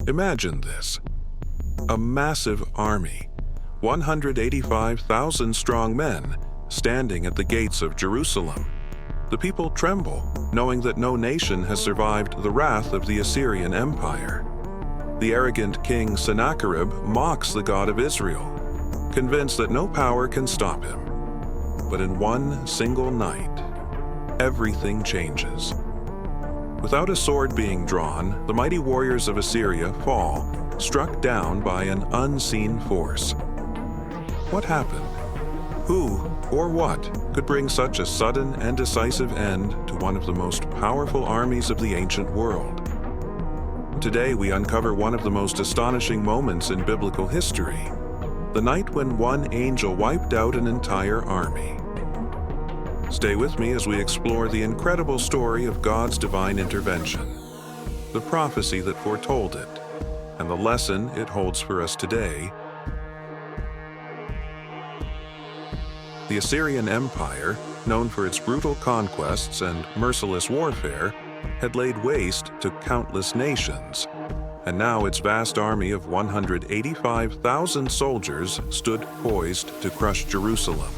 Imagine this: a massive army, 185,000 strong men, standing at the gates of Jerusalem. The people tremble, knowing that no nation has survived the wrath of the Assyrian Empire. The arrogant king Sennacherib mocks the God of Israel, convinced that no power can stop him. But in one single night, everything changes. Without a sword being drawn, the mighty warriors of Assyria fall, struck down by an unseen force. What happened? Who or what could bring such a sudden and decisive end to one of the most powerful armies of the ancient world? Today we uncover one of the most astonishing moments in biblical history, the night when one angel wiped out an entire army. Stay with me as we explore the incredible story of God's divine intervention, the prophecy that foretold it, and the lesson it holds for us today. The Assyrian Empire, known for its brutal conquests and merciless warfare, had laid waste to countless nations, and now its vast army of 185,000 soldiers stood poised to crush Jerusalem.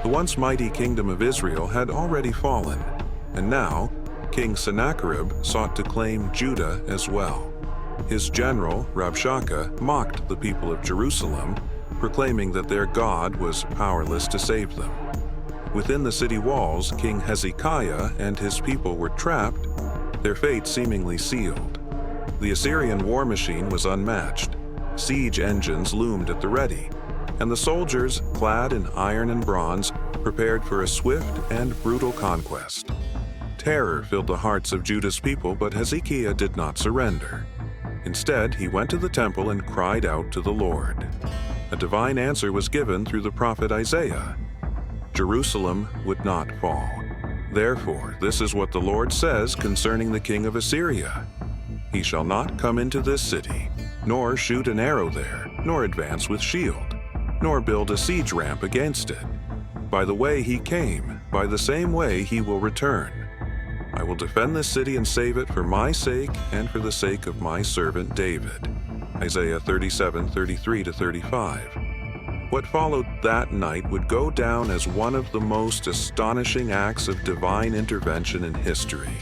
The once mighty kingdom of Israel had already fallen, and now King Sennacherib sought to claim Judah as well. His general, Rabshakeh, mocked the people of Jerusalem, proclaiming that their God was powerless to save them. Within the city walls, King Hezekiah and his people were trapped, their fate seemingly sealed. The Assyrian war machine was unmatched. Siege engines loomed at the ready, and the soldiers, clad in iron and bronze, prepared for a swift and brutal conquest. Terror filled the hearts of Judah's people, but Hezekiah did not surrender. Instead, he went to the temple and cried out to the Lord. A divine answer was given through the prophet Isaiah. Jerusalem would not fall. Therefore, this is what the Lord says concerning the king of Assyria: He shall not come into this city, nor shoot an arrow there, nor advance with shield, nor build a siege ramp against it. By the way he came, by the same way he will return. I will defend this city and save it for my sake and for the sake of my servant David. Isaiah 37:33-35. What followed that night would go down as one of the most astonishing acts of divine intervention in history.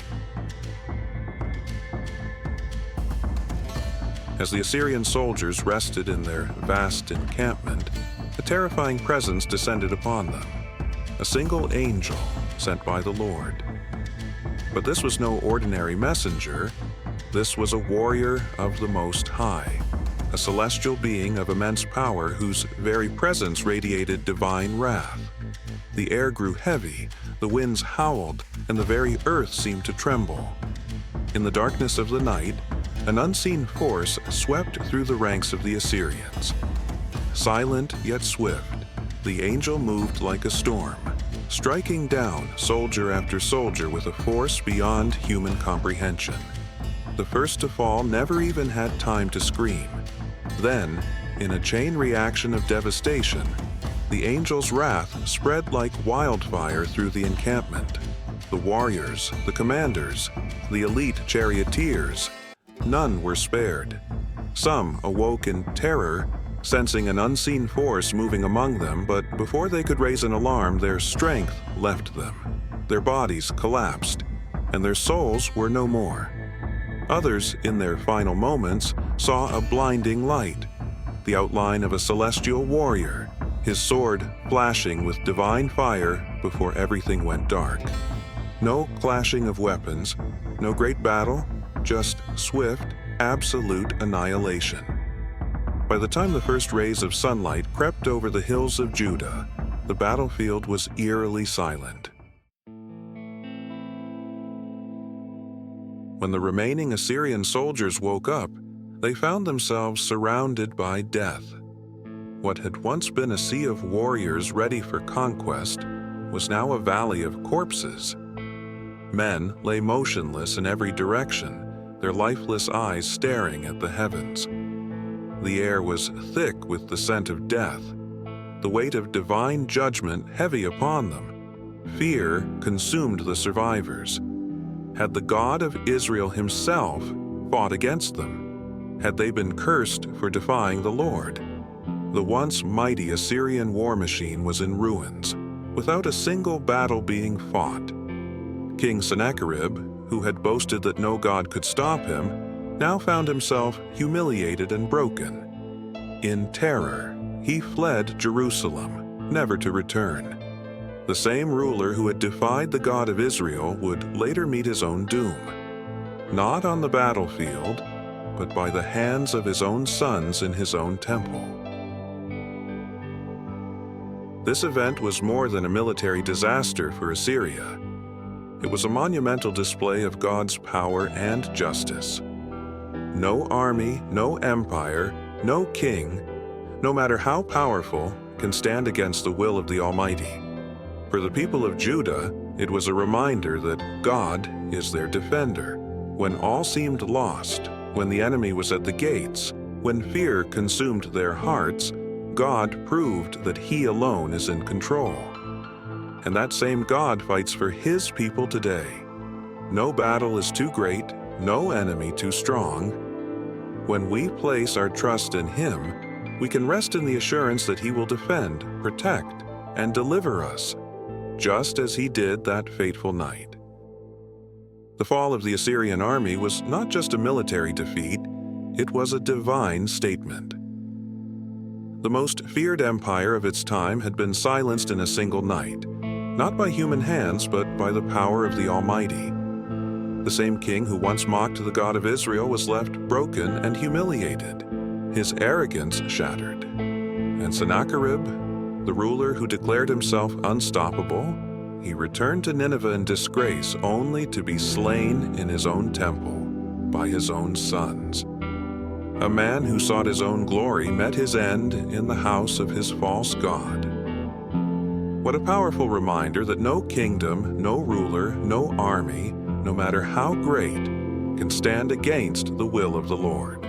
As the Assyrian soldiers rested in their vast encampment, a terrifying presence descended upon them, a single angel sent by the Lord. But this was no ordinary messenger. This was a warrior of the Most High, a celestial being of immense power whose very presence radiated divine wrath. The air grew heavy, the winds howled, and the very earth seemed to tremble. In the darkness of the night, an unseen force swept through the ranks of the Assyrians. Silent yet swift, the angel moved like a storm, striking down soldier after soldier with a force beyond human comprehension. The first to fall never even had time to scream. Then, in a chain reaction of devastation, the angel's wrath spread like wildfire through the encampment. The warriors, the commanders, the elite charioteers, none were spared. Some awoke in terror, sensing an unseen force moving among them, but before they could raise an alarm, their strength left them. Their bodies collapsed, and their souls were no more. Others, in their final moments, saw a blinding light, the outline of a celestial warrior, his sword flashing with divine fire before everything went dark. No clashing of weapons, no great battle, just swift, absolute annihilation. By the time the first rays of sunlight crept over the hills of Judah, the battlefield was eerily silent. When the remaining Assyrian soldiers woke up, they found themselves surrounded by death. What had once been a sea of warriors ready for conquest was now a valley of corpses. Men lay motionless in every direction, their lifeless eyes staring at the heavens. The air was thick with the scent of death, the weight of divine judgment heavy upon them. Fear consumed the survivors. Had the God of Israel himself fought against them? had they been cursed for defying the Lord. The once mighty Assyrian war machine was in ruins, without a single battle being fought. King Sennacherib, who had boasted that no god could stop him, now found himself humiliated and broken. In terror, he fled Jerusalem, never to return. The same ruler who had defied the God of Israel would later meet his own doom, not on the battlefield, but by the hands of his own sons in his own temple. This event was more than a military disaster for Assyria. It was a monumental display of God's power and justice. No army, no empire, no king, no matter how powerful, can stand against the will of the Almighty. For the people of Judah, it was a reminder that God is their defender. When all seemed lost, when the enemy was at the gates, when fear consumed their hearts, God proved that He alone is in control. And that same God fights for His people today. No battle is too great, no enemy too strong. When we place our trust in Him, we can rest in the assurance that He will defend, protect, and deliver us, just as He did that fateful night. The fall of the Assyrian army was not just a military defeat, it was a divine statement. The most feared empire of its time had been silenced in a single night, not by human hands, but by the power of the Almighty. The same king who once mocked the God of Israel was left broken and humiliated, his arrogance shattered. And Sennacherib, the ruler who declared himself unstoppable, he returned to Nineveh in disgrace only to be slain in his own temple by his own sons. A man who sought his own glory met his end in the house of his false god. What a powerful reminder that no kingdom, no ruler, no army, no matter how great, can stand against the will of the Lord.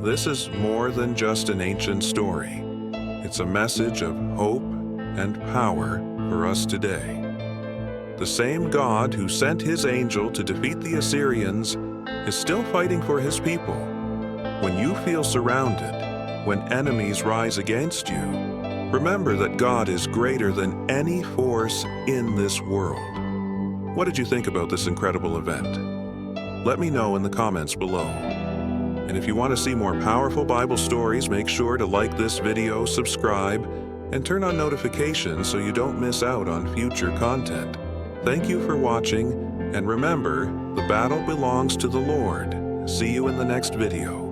This is more than just an ancient story. It's a message of hope and power for us today. The same God who sent His angel to defeat the Assyrians is still fighting for His people. When you feel surrounded, when enemies rise against you, remember that God is greater than any force in this world. What did you think about this incredible event? Let me know in the comments below. And if you want to see more powerful Bible stories, make sure to like this video, subscribe, and turn on notifications so you don't miss out on future content. Thank you for watching, and remember, the battle belongs to the Lord. See you in the next video.